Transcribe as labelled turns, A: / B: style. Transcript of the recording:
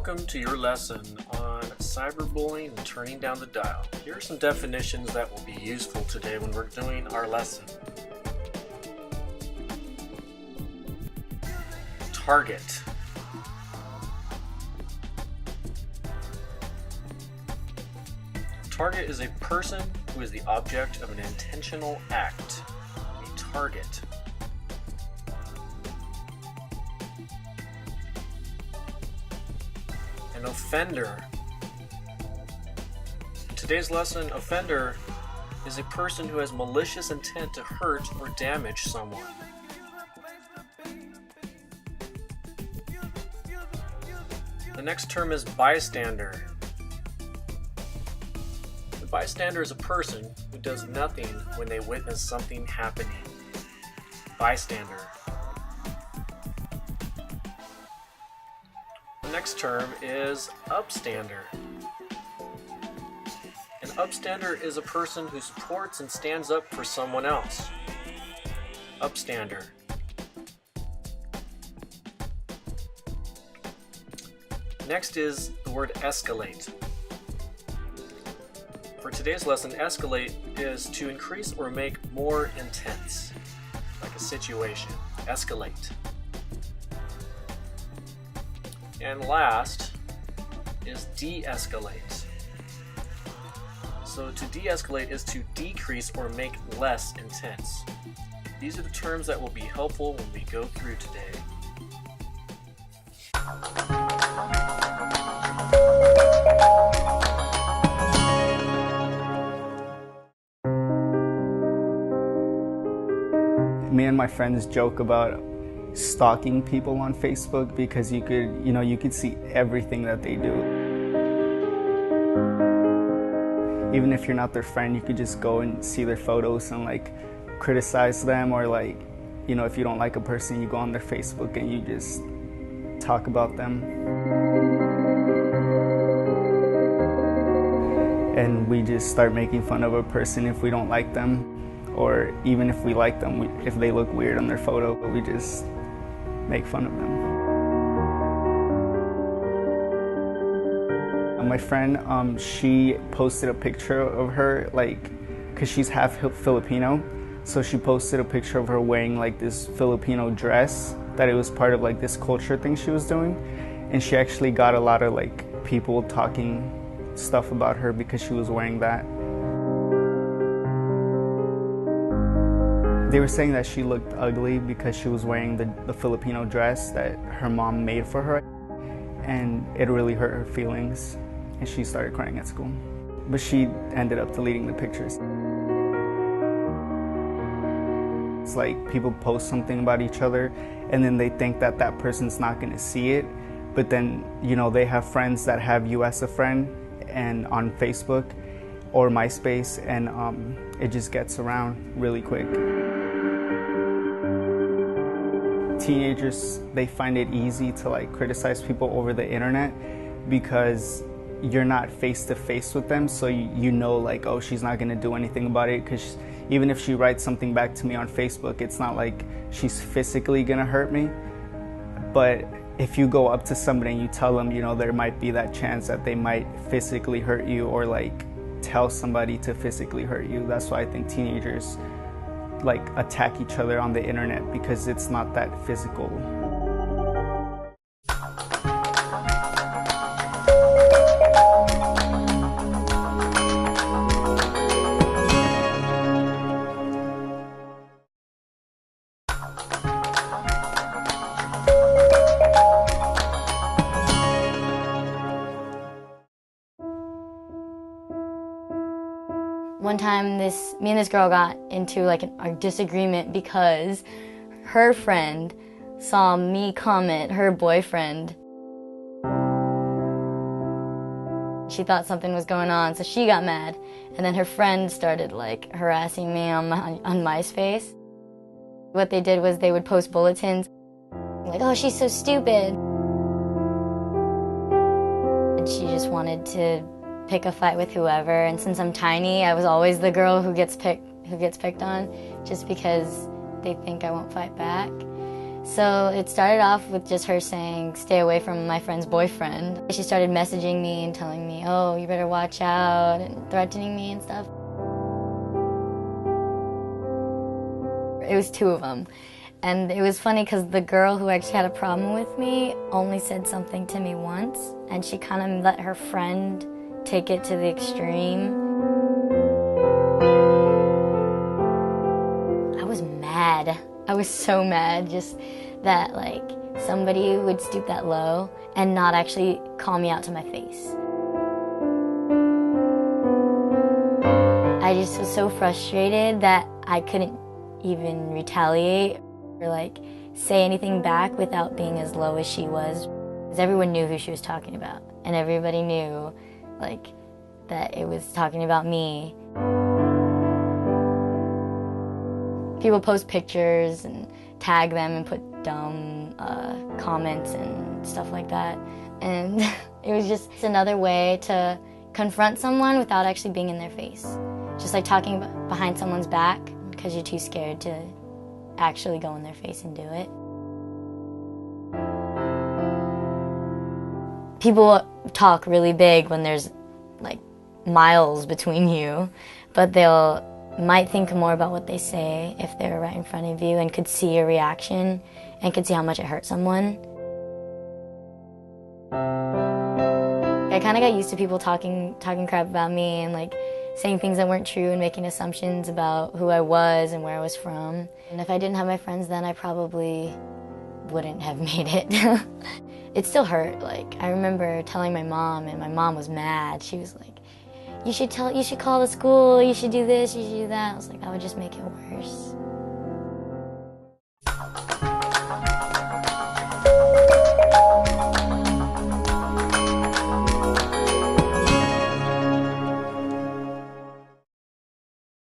A: Welcome to your lesson on cyberbullying and turning down the dial. Here are some definitions that will be useful today when we're doing our lesson. Target. Target is a person who is the object of an intentional act. A target. An offender. In today's lesson, offender is a person who has malicious intent to hurt or damage someone. The next term is bystander. The bystander is a person who does nothing when they witness something happening. Bystander. The next term is upstander. An upstander is a person who supports and stands up for someone else. Upstander. Next is the word escalate. For today's lesson, escalate is to increase or make more intense, like a situation. Escalate. And last is de-escalate. So to de-escalate is to decrease or make less intense. These are the terms that will be helpful when we go through today.
B: Me and my friends joke about stalking people on Facebook because you could see everything that they do. Even if you're not their friend, you could just go and see their photos and criticize them, or if you don't like a person, you go on their Facebook and you just talk about them. And we just start making fun of a person if we don't like them. Or even if we like them, if they look weird on their photo, we just make fun of them. My friend, she posted a picture of her, because she's half Filipino, so she posted a picture of her wearing this Filipino dress, that it was part of this culture thing she was doing, and she actually got a lot of people talking stuff about her because she was wearing that. They were saying that she looked ugly because she was wearing the Filipino dress that her mom made for her, and it really hurt her feelings, and she started crying at school. But she ended up deleting the pictures. It's like people post something about each other, and then they think that that person's not going to see it, but then they have friends that have you as a friend and on Facebook or MySpace, and it just gets around really quick. Teenagers, they find it easy to criticize people over the internet because you're not face to face with them, so oh, she's not gonna do anything about it, because even if she writes something back to me on Facebook, it's not like she's physically gonna hurt me. But if you go up to somebody and you tell them, there might be that chance that they might physically hurt you, or tell somebody to physically hurt you. That's why I think teenagers attack each other on the internet, because it's not that physical.
C: One time, me and this girl got into a disagreement because her friend saw me comment her boyfriend. She thought something was going on, so she got mad, and then her friend started harassing me on MySpace. What they did was they would post bulletins oh, she's so stupid. And she just wanted to pick a fight with whoever, and since I'm tiny, I was always the girl who gets picked on, just because they think I won't fight back. So it started off with just her saying, stay away from my friend's boyfriend. She started messaging me and telling me, oh, you better watch out, and threatening me and stuff. It was 2 of them. And it was funny because the girl who actually had a problem with me only said something to me once, and she kind of let her friend take it to the extreme. I was mad. I was so mad just that like somebody would stoop that low and not actually call me out to my face. I just was so frustrated that I couldn't even retaliate or like say anything back without being as low as she was. Because everyone knew who she was talking about, and everybody knew like that it was talking about me. People post pictures and tag them and put dumb comments and stuff like that. And it was just another way to confront someone without actually being in their face. Just like talking behind someone's back because you're too scared to actually go in their face and do it. People talk really big when there's like miles between you, but they'll might think more about what they say if they're right in front of you and could see your reaction and could see how much it hurt someone. I kind of got used to people talking crap about me and like saying things that weren't true and making assumptions about who I was and where I was from. And if I didn't have my friends then, I probably wouldn't have made it. It still hurt. Like, I remember telling my mom, and my mom was mad. She was like, you should call the school, you should do this, you should do that. I was like, that would just make it worse.